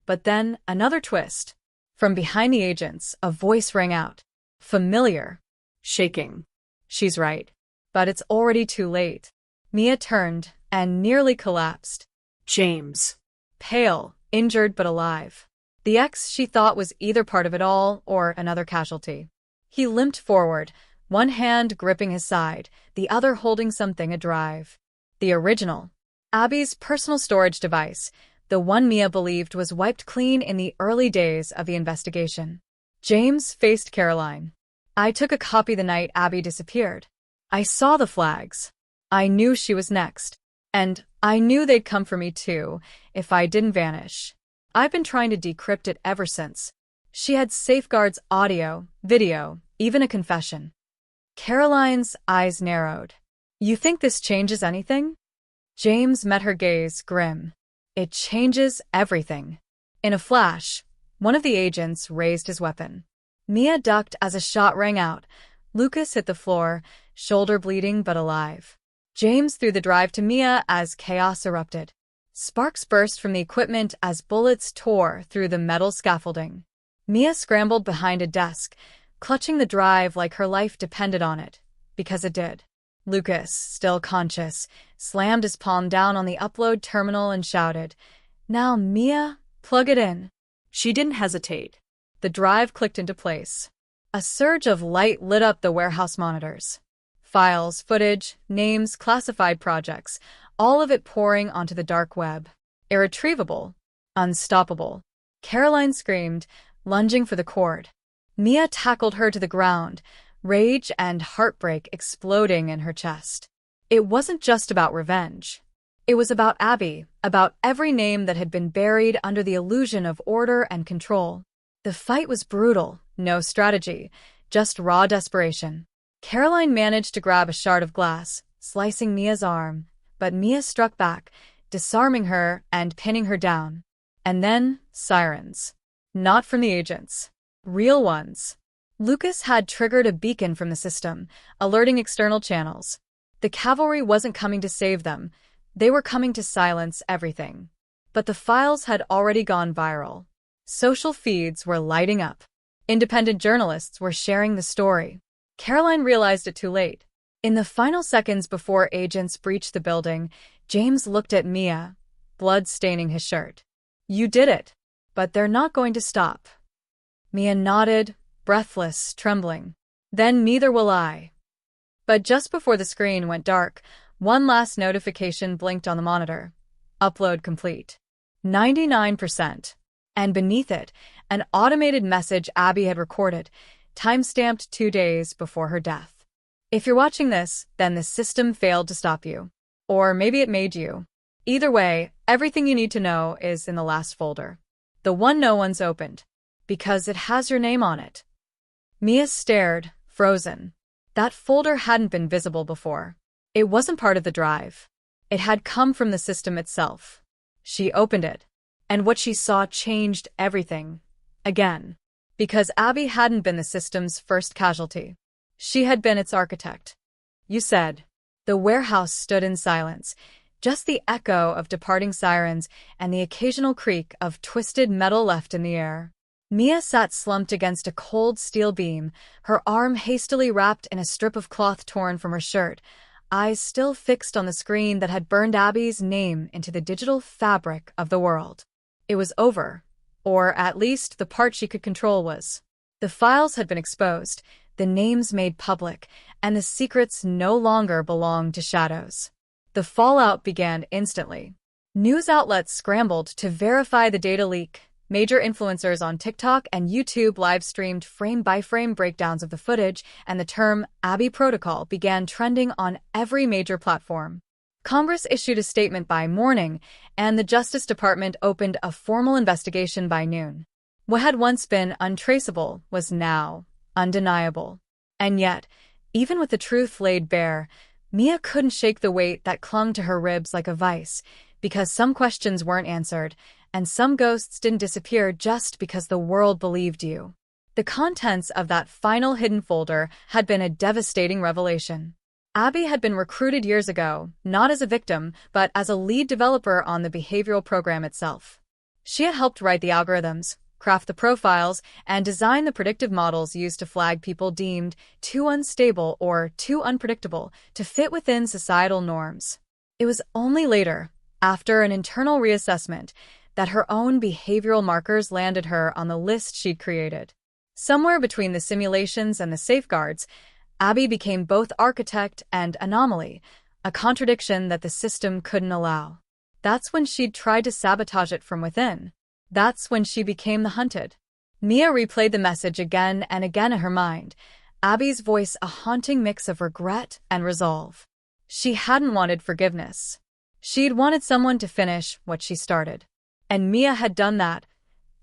But then another twist. From behind the agents, a voice rang out. Familiar. Shaking. "She's right. But it's already too late." Mia turned and nearly collapsed. James. Pale, injured but alive. The ex she thought was either part of it all or another casualty. He limped forward, one hand gripping his side, the other holding something adrive. The original. Abby's personal storage device, the one Mia believed was wiped clean in the early days of the investigation. James faced Caroline. "I took a copy the night Abby disappeared. I saw the flags. I knew she was next. And I knew they'd come for me too, if I didn't vanish. I've been trying to decrypt it ever since." She had safeguards, audio, video, even a confession. Caroline's eyes narrowed. "You think this changes anything?" James met her gaze, grim. "It changes everything." In a flash, one of the agents raised his weapon. Mia ducked as a shot rang out. Lucas hit the floor, shoulder bleeding but alive. James threw the drive to Mia as chaos erupted. Sparks burst from the equipment as bullets tore through the metal scaffolding. Mia scrambled behind a desk, clutching the drive like her life depended on it, because it did. Lucas, still conscious, slammed his palm down on the upload terminal and shouted, "Now, Mia, plug it in." She didn't hesitate. The drive clicked into place. A surge of light lit up the warehouse monitors. Files, footage, names, classified projects, all of it pouring onto the dark web. Irretrievable. Unstoppable. Caroline screamed, lunging for the cord. Mia tackled her to the ground, rage and heartbreak exploding in her chest. It wasn't just about revenge. It was about Abby, about every name that had been buried under the illusion of order and control. The fight was brutal, no strategy, just raw desperation. Caroline managed to grab a shard of glass, slicing Mia's arm, but Mia struck back, disarming her and pinning her down. And then, sirens. Not from the agents. Real ones. Lucas had triggered a beacon from the system, alerting external channels. The cavalry wasn't coming to save them. They were coming to silence everything. But the files had already gone viral. Social feeds were lighting up. Independent journalists were sharing the story. Caroline realized it too late. In the final seconds before agents breached the building, James looked at Mia, blood staining his shirt. "You did it. But they're not going to stop." Mia nodded, breathless, trembling. Then neither will I. But just before the screen went dark, one last notification blinked on the monitor. Upload complete. 99%. And beneath it, an automated message Abby had recorded, time-stamped 2 days before her death. If you're watching this, then the system failed to stop you. Or maybe it made you. Either way, everything you need to know is in the last folder. The one no one's opened. Because it has your name on it. Mia stared, frozen. That folder hadn't been visible before. It wasn't part of the drive. It had come from the system itself. She opened it. And what she saw changed everything. Again. Because Abby hadn't been the system's first casualty. She had been its architect. You said. The warehouse stood in silence, just the echo of departing sirens and the occasional creak of twisted metal left in the air. Mia sat slumped against a cold steel beam, her arm hastily wrapped in a strip of cloth torn from her shirt, eyes still fixed on the screen that had burned Abby's name into the digital fabric of the world. It was over. Or at least the part she could control was. The files had been exposed, the names made public, and the secrets no longer belonged to shadows. The fallout began instantly. News outlets scrambled to verify the data leak. Major influencers on TikTok and YouTube live-streamed frame-by-frame breakdowns of the footage, and the term Abby Protocol began trending on every major platform. Congress issued a statement by morning, and the Justice Department opened a formal investigation by noon. What had once been untraceable was now undeniable. And yet, even with the truth laid bare, Mia couldn't shake the weight that clung to her ribs like a vice, because some questions weren't answered, and some ghosts didn't disappear just because the world believed you. The contents of that final hidden folder had been a devastating revelation. Abby had been recruited years ago, not as a victim, but as a lead developer on the behavioral program itself. She had helped write the algorithms, craft the profiles, and design the predictive models used to flag people deemed too unstable or too unpredictable to fit within societal norms. It was only later, after an internal reassessment, that her own behavioral markers landed her on the list she'd created. Somewhere between the simulations and the safeguards, Abby became both architect and anomaly, a contradiction that the system couldn't allow. That's when she'd tried to sabotage it from within. That's when she became the hunted. Mia replayed the message again and again in her mind, Abby's voice a haunting mix of regret and resolve. She hadn't wanted forgiveness. She'd wanted someone to finish what she started. And Mia had done that,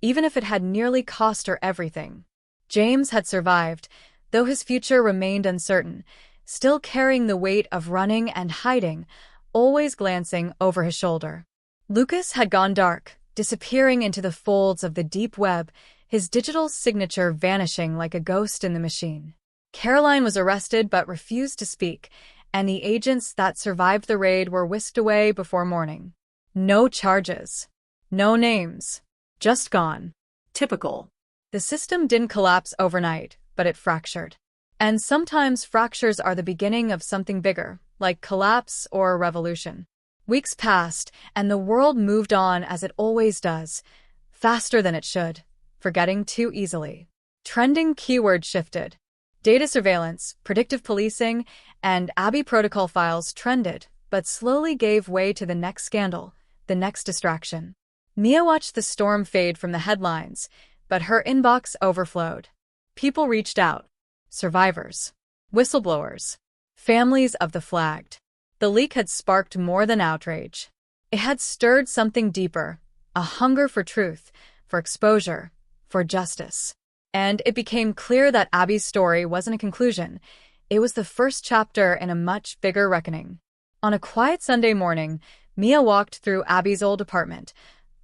even if it had nearly cost her everything. James had survived, though his future remained uncertain, still carrying the weight of running and hiding, always glancing over his shoulder. Lucas had gone dark, disappearing into the folds of the deep web, his digital signature vanishing like a ghost in the machine. Caroline was arrested but refused to speak, and the agents that survived the raid were whisked away before morning. No charges. No names. Just gone. Typical. The system didn't collapse overnight, but it fractured. And sometimes fractures are the beginning of something bigger, like collapse or a revolution. Weeks passed, and the world moved on as it always does, faster than it should, forgetting too easily. Trending keywords shifted. Data surveillance, predictive policing, and Abby Protocol files trended, but slowly gave way to the next scandal, the next distraction. Mia watched the storm fade from the headlines, but her inbox overflowed. People reached out. Survivors. Whistleblowers. Families of the flagged. The leak had sparked more than outrage. It had stirred something deeper, a hunger for truth, for exposure, for justice. And it became clear that Abby's story wasn't a conclusion. It was the first chapter in a much bigger reckoning. On a quiet Sunday morning, Mia walked through Abby's old apartment,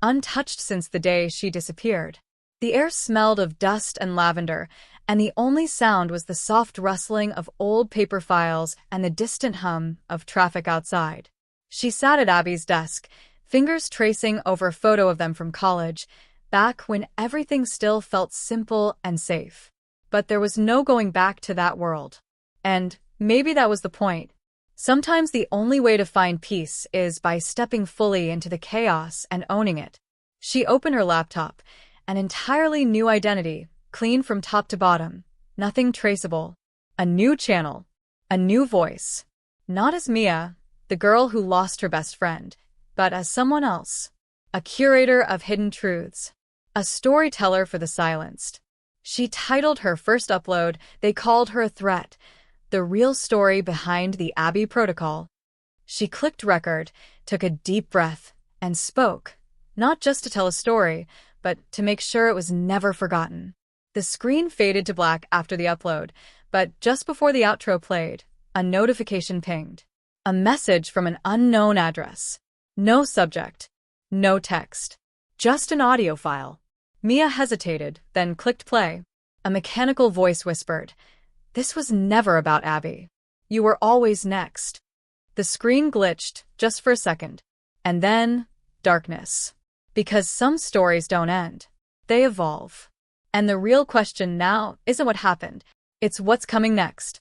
untouched since the day she disappeared. The air smelled of dust and lavender, and the only sound was the soft rustling of old paper files and the distant hum of traffic outside. She sat at Abby's desk, fingers tracing over a photo of them from college, back when everything still felt simple and safe. But there was no going back to that world. And maybe that was the point. Sometimes the only way to find peace is by stepping fully into the chaos and owning it. She opened her laptop, an entirely new identity, clean from top to bottom, nothing traceable. A new channel. A new voice. Not as Mia, the girl who lost her best friend, but as someone else. A curator of hidden truths. A storyteller for the silenced. She titled her first upload, They Called Her a Threat, the real story behind the Abby Protocol. She clicked record, took a deep breath, and spoke, not just to tell a story, but to make sure it was never forgotten. The screen faded to black after the upload, but just before the outro played, a notification pinged. A message from an unknown address. No subject. No text. Just an audio file. Mia hesitated, then clicked play. A mechanical voice whispered, "This was never about Abby. You were always next." The screen glitched just for a second, and then darkness. Because some stories don't end. They evolve. And the real question now isn't what happened, it's what's coming next.